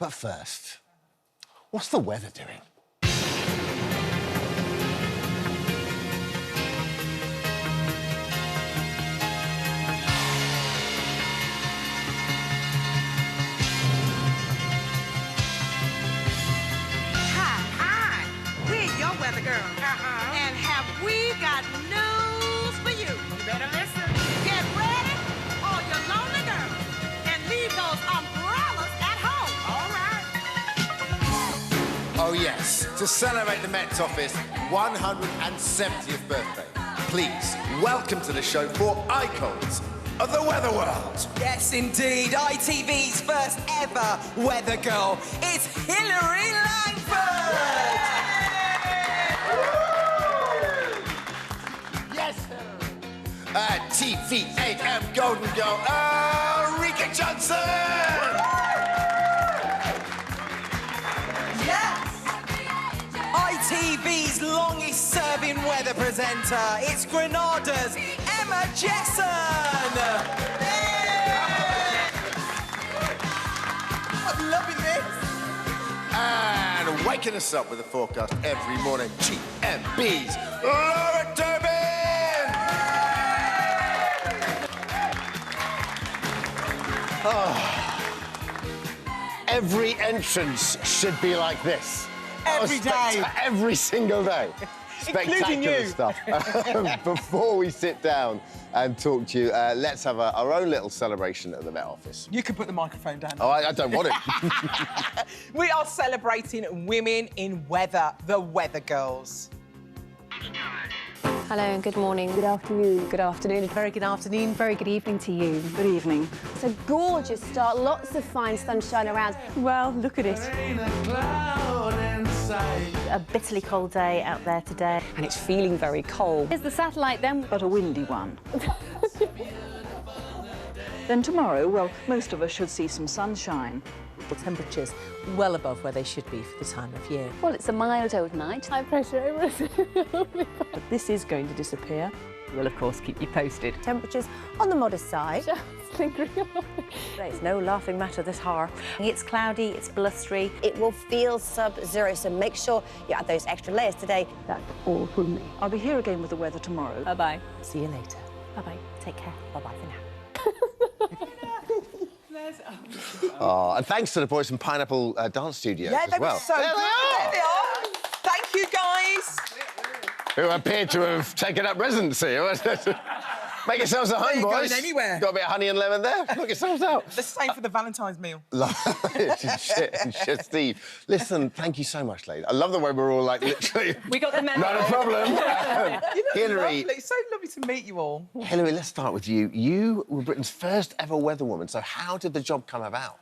But first, what's the weather doing? Hi, we're your weather girl. And have we got news for you? You better listen. Get ready, all your lonely girls, and leave those umbrellas at home. All right. Oh, yes, to celebrate the Met Office 170th birthday, please welcome to the show four icons of the weather world. Yes, indeed. ITV's first ever weather girl. It's Hilary Langford. Yes, TV8M Golden Girl, Rika Johnson. Yes. ITV's longest-serving weather presenter. It's Granada's Emma Jesson. I'm loving this. And waking us up with a forecast every morning, GMB's Laura Tobin. Every entrance should be like this. Every day. Every single day. Including Spectacular you. stuff. Before we sit down and talk to you, let's have our own little celebration at the Met Office. You can put the microphone down. Oh, I don't want it. We are celebrating women in weather, the Weather Girls. Hello and good morning. Good afternoon. Good afternoon. Very good afternoon. Very good evening to you. Good evening. It's a gorgeous start. Lots of fine sunshine around. Well, look at it. A bitterly cold day out there today. And it's feeling very cold. Here's the satellite then. But a windy one. Then tomorrow, well, most of us should see some sunshine. The temperatures well above where they should be for the time of year. Well, it's a mild overnight. High pressure. But this is going to disappear. We'll, of course, keep you posted. Temperatures on the modest side. Just lingering on. It's no laughing matter this hour. It's cloudy, it's blustery. It will feel sub-zero, so make sure you add those extra layers today. That's all from me. I'll be here again with the weather tomorrow. Bye-bye. See you later. Bye-bye. Take care. Bye-bye for now. Oh, and thanks to the Boys from Pineapple Dance Studios Yeah, as they well. were so There good. they are. There they are. Thank you, guys. Who appear to have taken up residency. Make yourselves at home, ain't boys. going anywhere. Got a bit of honey and lemon there. Knock yourselves out. The same for the Valentine's meal. Shit, Steve. Listen, thank you so much, lady. I love the way we're all like literally. We got the memo. Not a problem. Hillary. Lovely. It's so lovely to meet you all. Hillary, let's start with you. You were Britain's first ever weatherwoman. So how did the job come about?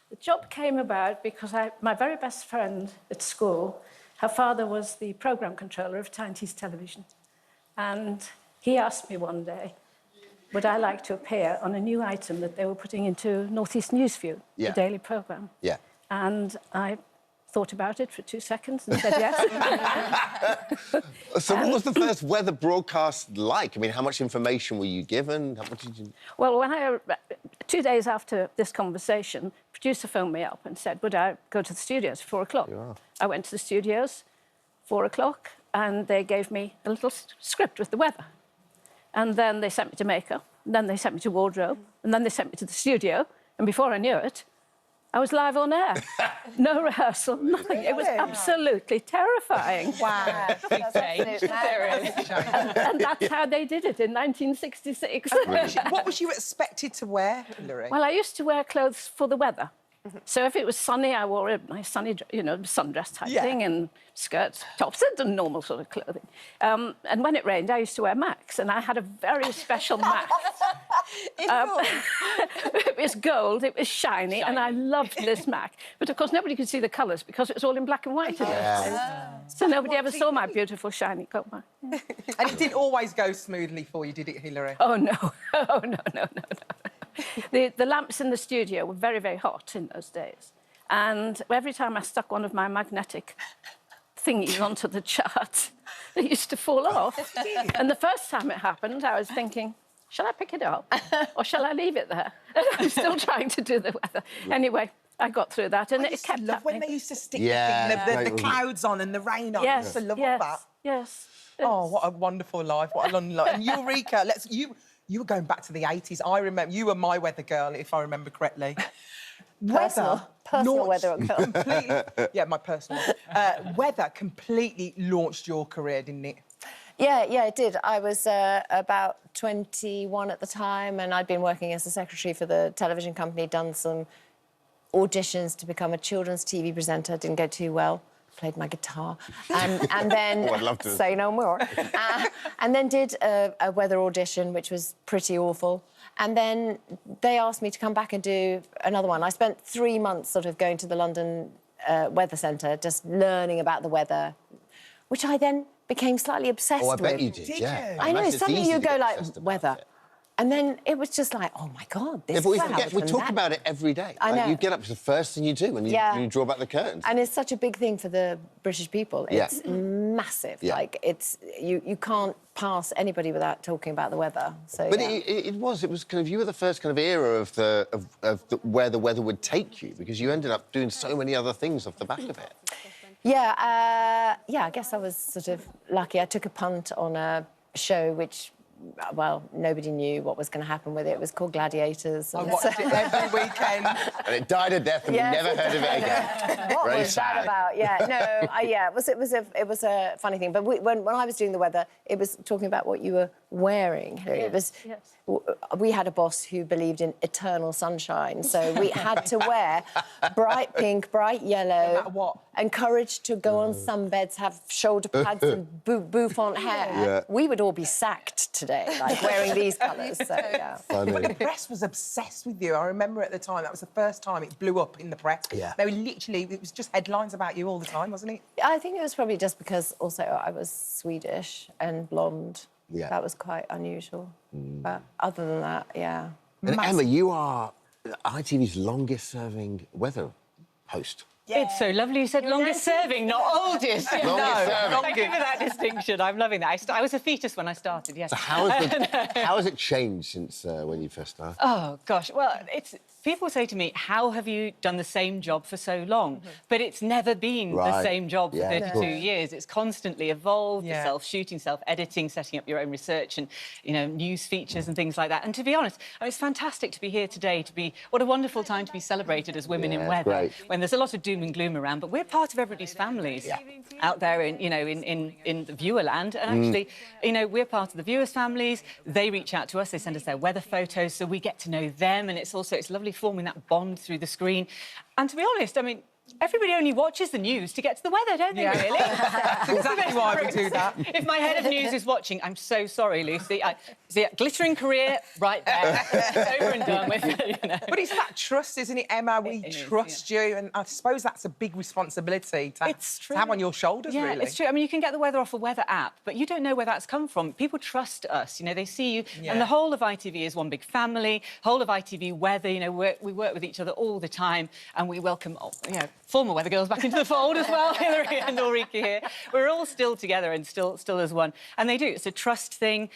The job came about because my very best friend at school, her father was the programme controller of Tyne-Tees Television. And he asked me one day, would I like to appear on a new item that they were putting into North East Newsview, Yeah. the daily programme. Yeah. And I thought about it for 2 seconds and said yes. So what was the first weather broadcast like? I mean, how much information were you given? What did you... Well, when 2 days after this conversation, producer phoned me up and said, would I go to the studios at 4 o'clock? Yeah. I went to the studios, 4 o'clock, and they gave me a little script with the weather. And then they sent me to makeup, and then they sent me to wardrobe, and then they sent me to the studio, and before I knew it, I was live on air. No rehearsal, nothing. It was absolutely terrifying. Wow. And that's how they did it in 1966. What was you expected to wear, Hillary? Well, I used to wear clothes for the weather. So if it was sunny, I wore a nice sunny, sundress type thing, and skirts, tops, and normal sort of clothing. And when it rained, I used to wear Max, and I had a very special Max. It was gold, it was shiny, and I loved this Mac. But of course, nobody could see the colours because it was all in black and white. So nobody ever saw my beautiful shiny gold Mac. And it didn't always go smoothly for you, did it, Hillary? Oh no! Oh no! The lamps in the studio were very, very hot in those days. And every time I stuck one of my magnetic thingies onto the chart, they used to fall off. And the first time it happened, I was thinking, shall I pick it up or shall I leave it there? And I'm still trying to do the weather. Anyway, I got through that, and I it used to kept love when happening. they used to stick Yeah, the, thing, great, the wasn't it? clouds on and the rain on. I Yes, used to love yes, all that. yes. Oh, what a wonderful life! What a long life! And Eureka, you were going back to the 80s. I remember you were my weather girl, if I remember correctly. Personal weather girl. Completely, yeah, my personal. Weather completely launched your career, didn't it? Yeah, it did. I was about 21 at the time, and I'd been working as a secretary for the television company, done some auditions to become a children's TV presenter. Didn't go too well. Played my guitar, and then Oh, I'd love to. say no more. And then did a weather audition, which was pretty awful. And then they asked me to come back and do another one. I spent 3 months sort of going to the London Weather Centre, just learning about the weather, which I then became slightly obsessed with. Oh, I bet you did, Did yeah. you? I know, imagine it's suddenly easy you to go get like, obsessed about weather. it. And then it was just like, oh, my God, this Yeah, but we cloud forget, we from talk that. about it every day. I Like, know. you get up, it's the first thing you do when you, Yeah. you draw back the curtains. And it's such a big thing for the British people. Yeah. It's massive. Yeah. Like, it's... You can't pass anybody without talking about the weather. So, But yeah. it was kind of, you were the first kind of era of where the weather would take you, because you ended up doing so many other things off the back of it. Yeah, I guess I was sort of lucky. I took a punt on a show which, well, nobody knew what was going to happen with it. It was called Gladiators. I and watched it every weekend. And it died a death, and Yes. we never heard of it again. What Very was that sad. about? Yeah, no, yeah, it was a funny thing. But when I was doing the weather, it was talking about what you were wearing. It was. yes. We had a boss who believed in eternal sunshine, so we had to wear bright pink, bright yellow, matter what. encouraged to go on sunbeds, have shoulder pads and bouffant hair. Yeah. We would all be sacked today, like wearing these colours. So yeah. Funny. The press was obsessed with you. I remember at the time, that was the first time it blew up in the press. Yeah. They were literally, it was just headlines about you all the time, wasn't it? I think it was probably just because also I was Swedish and blonde. Yeah. That was quite unusual. But other than that, yeah. And Emma, you are ITV's longest-serving weather host. It's so lovely you said longest serving, not oldest. Longest serving. Thank you for that distinction. I'm loving that. I was a fetus when I started, yes. So how has it changed since when you first started? Oh, gosh. Well, people say to me, how have you done the same job for so long? But it's never been the Right. same job for Yeah, of 32 course. years. It's constantly evolved, Yeah. the self-shooting, self-editing, setting up your own research and, news features and things like that. And to be honest, it's fantastic to be here today, what a wonderful time to be celebrated as women in Yeah, weather, great. when there's a lot of doom and gloom around, but we're part of everybody's families out there in the viewer land. And actually, we're part of the viewers' families. They reach out to us, they send us their weather photos, so we get to know them. And it's lovely forming that bond through the screen. And to be honest, everybody only watches the news to get to the weather, don't they, really? That's exactly why we do that. If my head of news is watching, I'm so sorry, Lucy. See, glittering career right there. It's over and done with, But it's that trust, isn't it, Emma? We It is, trust you, and I suppose that's a big responsibility to, It's to have true. on your shoulders, Yeah, really. it's true. You can get the weather off a weather app, but you don't know where that's come from. People trust us. They see you. Yeah. And the whole of ITV is one big family. Whole of ITV weather, we work with each other all the time, and we welcome, former weather girls back into the fold as well, Hilary and Ulrika here. We're all still together and still as one. And they do. It's a trust thing.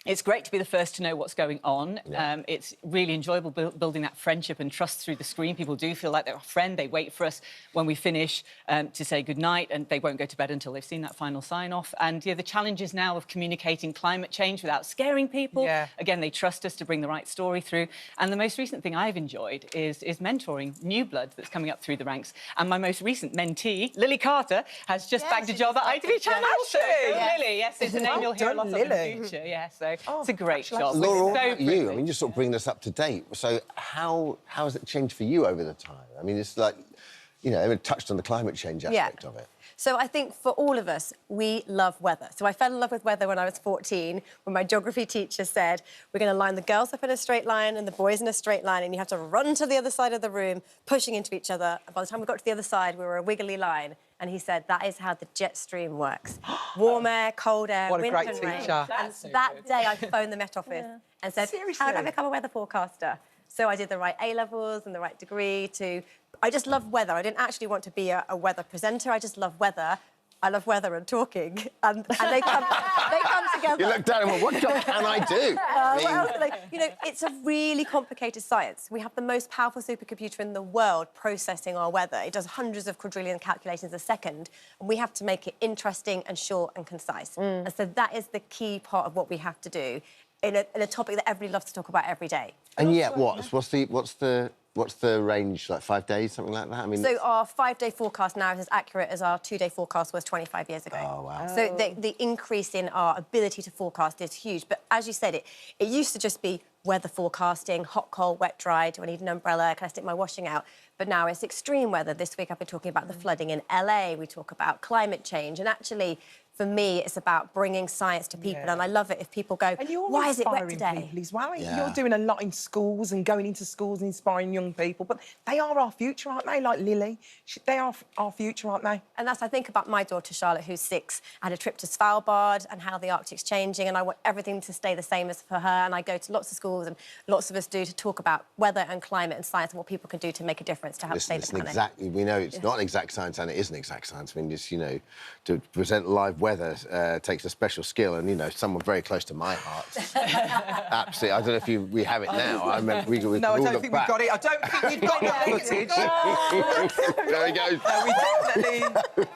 It's great to be the first to know what's going on. Yeah. It's really enjoyable building that friendship and trust through the screen. People do feel like they're a friend. They wait for us when we finish to say goodnight, and they won't go to bed until they've seen that final sign-off. And the challenges now of communicating climate change without scaring people. Yeah. Again, they trust us to bring the right story through. And the most recent thing I've enjoyed is mentoring new blood that's coming up through the ranks. And my most recent mentee, Lily Carter, has just bagged a job at ITV Channel. Has she? So, Lily, yes, it's a name you'll hear a Well lot done, of in Lily. the future. Yeah, so Oh, it's a great job. congratulations. Laura, what So about you? privileged. Just sort of bringing us up to date. So how has it changed for you over the time? It's like, Emma touched on the climate change aspect of it. So I think for all of us, we love weather. So I fell in love with weather when I was 14, when my geography teacher said, we're going to line the girls up in a straight line and the boys in a straight line, and you have to run to the other side of the room, pushing into each other. And by the time we got to the other side, we were a wiggly line. And he said, that is how the jet stream works. Warm air, cold air, What a wind great and rain. teacher. And that day, I phoned the Met Office and said, Seriously? how do I become a weather forecaster? So I did the right A-levels and the right degree to... I just love weather. I didn't actually want to be a weather presenter. I just love weather. I love weather and talking, and they come together. You look down and went, what job can I do? What else do they- you know, it's a really complicated science. We have the most powerful supercomputer in the world processing our weather. It does hundreds of quadrillion calculations a second, and we have to make it interesting and short and concise. And so that is the key part of what we have to do in a topic that everybody loves to talk about every day. And yet, what's the range? Like 5 days, something like that? I mean, So our 5-day forecast now is as accurate as our 2-day forecast was 25 years ago. Oh, wow. So the increase in our ability to forecast is huge. But as you said, it used to just be weather forecasting, hot, cold, wet, dry. Do I need an umbrella? Can I stick my washing out? But now it's extreme weather. This week I've been talking about the flooding in LA. We talk about climate change. And actually, for me, it's about bringing science to people. And I love it if people go, And you're why is it wet inspiring today? people as well. Yeah. You're doing a lot in schools and going into schools and inspiring young people. But they are our future, aren't they? Like Lily, they are our future, aren't they? And that's, I think about my daughter, Charlotte, who's 6. I had a trip to Svalbard and how the Arctic's changing, and I want everything to stay the same as for her. And I go to lots of schools, and lots of us do, to talk about weather and climate and science and what people can do to make a difference to help save the planet. exactly. We know it's not an exact science, and it is an exact science. I mean, just, you know, to present live weather takes a special skill, and, you know, someone very close to my heart. Absolutely. I don't know if we have it now. I remember we No, I can all don't look think back. we've got it. I don't think we've got that footage. There he goes. No, we definitely...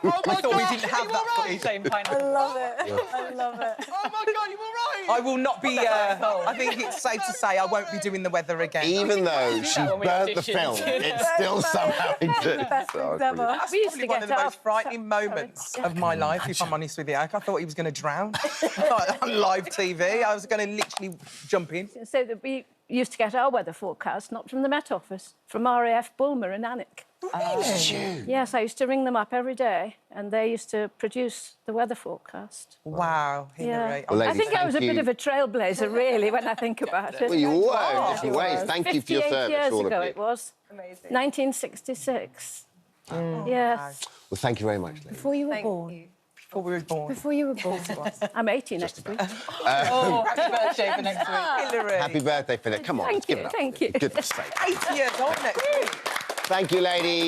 Oh my I thought we God, didn't have you that were right. footage. Same I pineapple. love it. I love it. Oh my God, you were right. I will not be... I think it's safe to say I won't be doing the weather again. Even though she when we burnt the auditioned. film, it's still somehow into... Best things ever. That's We used probably to one get of the most up. frightening moments of my life, if I'm honest with you. I thought he was going to drown like, on live TV. I was going to literally jump in. So that we used to get our weather forecast, not from the Met Office, from RAF Bulmer and Alnwick. Really? Yes, I used to ring them up every day, and they used to produce the weather forecast. Wow, Hillary. Well, I ladies, think I was a thank bit you. of a trailblazer, really, when I think about it. Well, you were in different ways. Thank you for your 58 service, years all ago of you. it was. Amazing. 1966. Yes. Well, thank you very much, ladies. Before you were Thank born. you. Before we were born. Before you were born. I'm 80 next week. Oh, happy birthday for next week. Hillary. Happy birthday, Philip. Come on, let's Thank give you, it up. thank you. Goodness sake. 80 years old next week. Thank you, ladies.